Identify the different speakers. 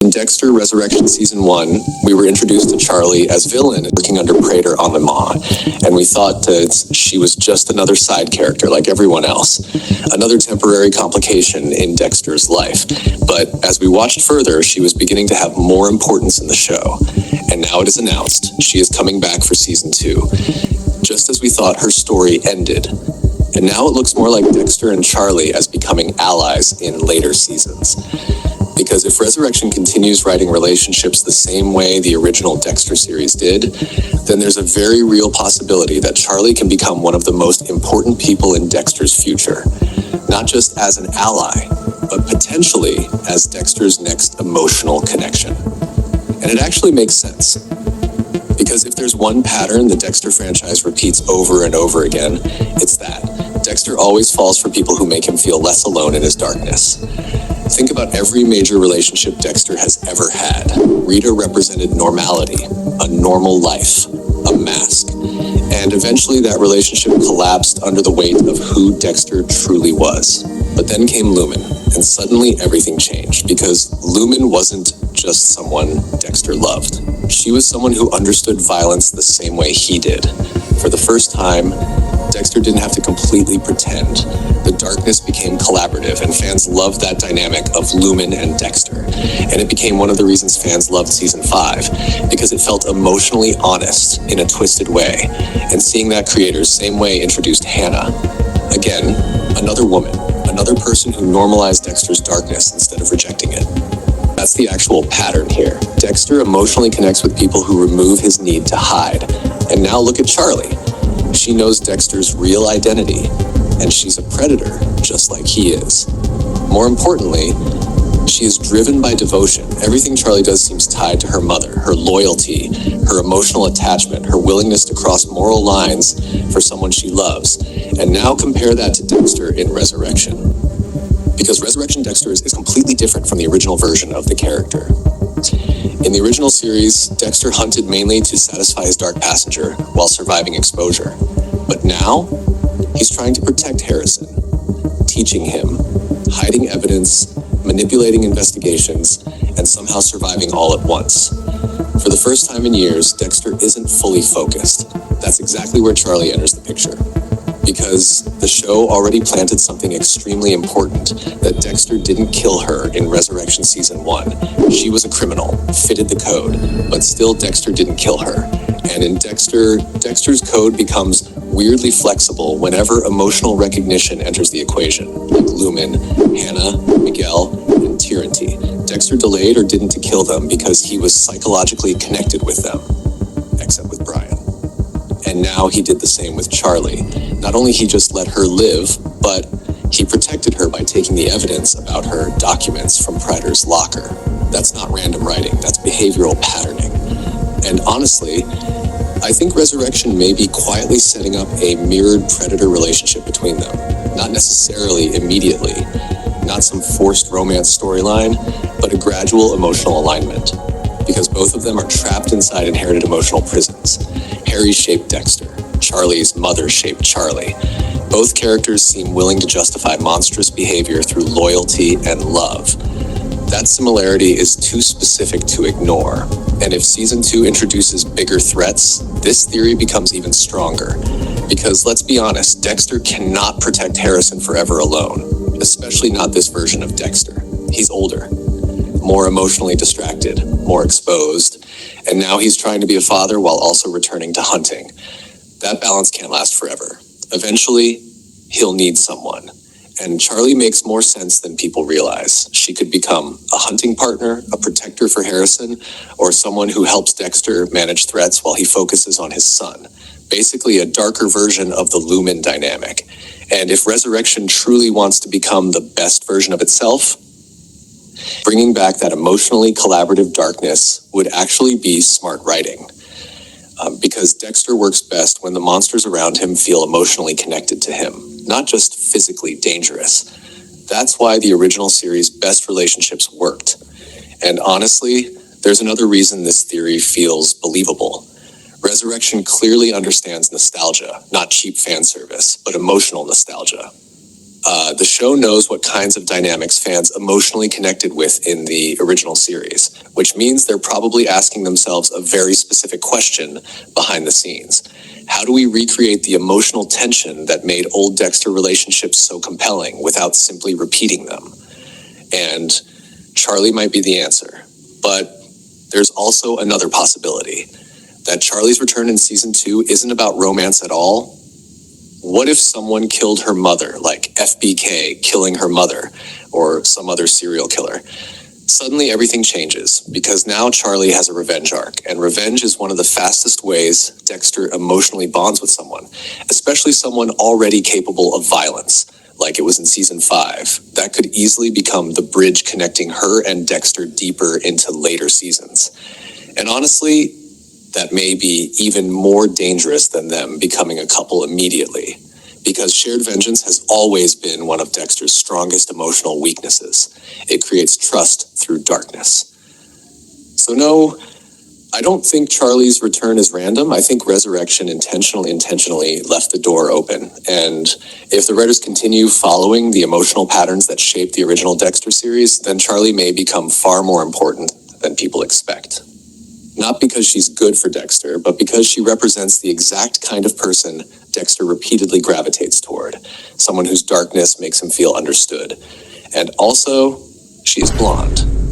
Speaker 1: In Dexter Resurrection Season 1, we were introduced to Charley as villain working under Praetor on the Maw, and we thought that she was just another side character like everyone else, another temporary complication in Dexter's life. But as we watched further, she was beginning to have more importance in the show, and now it is announced she is coming back for Season 2, just as we thought her story ended. And now it looks more like Dexter and Charley as becoming allies in later seasons. Because if Resurrection continues writing relationships the same way the original Dexter series did, then there's a very real possibility that Charley can become one of the most important people in Dexter's future, not just as an ally, but potentially as Dexter's next emotional connection. And it actually makes sense. Because if there's one pattern the Dexter franchise repeats over and over again, it's that. Dexter always falls for people who make him feel less alone in his darkness. Think about every major relationship Dexter has ever had. Rita represented normality, a normal life, a mask. And eventually that relationship collapsed under the weight of who Dexter truly was. But then came Lumen, and suddenly everything changed, because Lumen wasn't just someone Dexter loved. She was someone who understood violence the same way he did. For the first time, Dexter didn't have to completely pretend. The darkness became collaborative, and fans loved that dynamic of Lumen and Dexter. And it became one of the reasons fans loved Season 5, because it felt emotionally honest in a twisted way. And seeing that creator's same way introduced Hannah. Again, another woman, another person who normalized Dexter's darkness instead of rejecting it. That's the actual pattern here. Dexter emotionally connects with people who remove his need to hide. And now look at Charley. She knows Dexter's real identity, and she's a predator, just like he is. More importantly, she is driven by devotion. Everything Charley does seems tied to her mother, her loyalty, her emotional attachment, her willingness to cross moral lines for someone she loves. And now compare that to Dexter in Resurrection. Because Resurrection Dexter is completely different from the original version of the character. In the original series, Dexter hunted mainly to satisfy his dark passenger while surviving exposure. But now, he's trying to protect Harrison, teaching him, hiding evidence, manipulating investigations, and somehow surviving all at once. For the first time in years, Dexter isn't fully focused. That's exactly where Charley enters the picture. Because the show already planted something extremely important, that Dexter didn't kill her in Resurrection Season 1. She was a criminal, fitted the code, but still Dexter didn't kill her. And in Dexter's code becomes weirdly flexible whenever emotional recognition enters the equation, like Lumen, Hannah, Miguel, and Tyranty. Dexter delayed or didn't to kill them because he was psychologically connected with them, except with Brian. And now he did the same with Charley. Not only he just let her live, but he protected her by taking the evidence about her documents from Praetor's locker. That's not random writing, that's behavioral patterning. And honestly, I think Resurrection may be quietly setting up a mirrored predator relationship between them. Not necessarily immediately, not some forced romance storyline, but a gradual emotional alignment. Because both of them are trapped inside inherited emotional prisons. Harry's shaped Dexter. Charley's mother shaped Charley. Both characters seem willing to justify monstrous behavior through loyalty and love. That similarity is too specific to ignore. And if Season 2 introduces bigger threats, this theory becomes even stronger. Because let's be honest, Dexter cannot protect Harrison forever alone. Especially not this version of Dexter. He's older, more emotionally distracted, more exposed, and now he's trying to be a father while also returning to hunting. That balance can't last forever. Eventually, he'll need someone. And Charley makes more sense than people realize. She could become a hunting partner, a protector for Harrison, or someone who helps Dexter manage threats while he focuses on his son. Basically a darker version of the Lumen dynamic. And if Resurrection truly wants to become the best version of itself, bringing back that emotionally collaborative darkness would actually be smart writing. Because Dexter works best when the monsters around him feel emotionally connected to him, not just physically dangerous. That's why the original series' best relationships worked. And honestly, there's another reason this theory feels believable. Resurrection clearly understands nostalgia, not cheap fan service, but emotional nostalgia. The show knows what kinds of dynamics fans emotionally connected with in the original series, which means they're probably asking themselves a very specific question behind the scenes. How do we recreate the emotional tension that made old Dexter relationships so compelling without simply repeating them? And Charley might be the answer, but there's also another possibility, that Charley's return in season 2 isn't about romance at all. What if someone killed her mother, like FBK killing her mother, or some other serial killer? Suddenly everything changes, because now Charley has a revenge arc, and revenge is one of the fastest ways Dexter emotionally bonds with someone, especially someone already capable of violence, like it was in season 5. That could easily become the bridge connecting her and Dexter deeper into later seasons. And honestly, that may be even more dangerous than them becoming a couple immediately, because shared vengeance has always been one of Dexter's strongest emotional weaknesses. It creates trust through darkness. So no, I don't think Charley's return is random. I think Resurrection intentionally left the door open. And if the writers continue following the emotional patterns that shaped the original Dexter series, then Charley may become far more important than people expect. Not because she's good for Dexter, but because she represents the exact kind of person Dexter repeatedly gravitates toward. Someone whose darkness makes him feel understood. And also, she is blonde.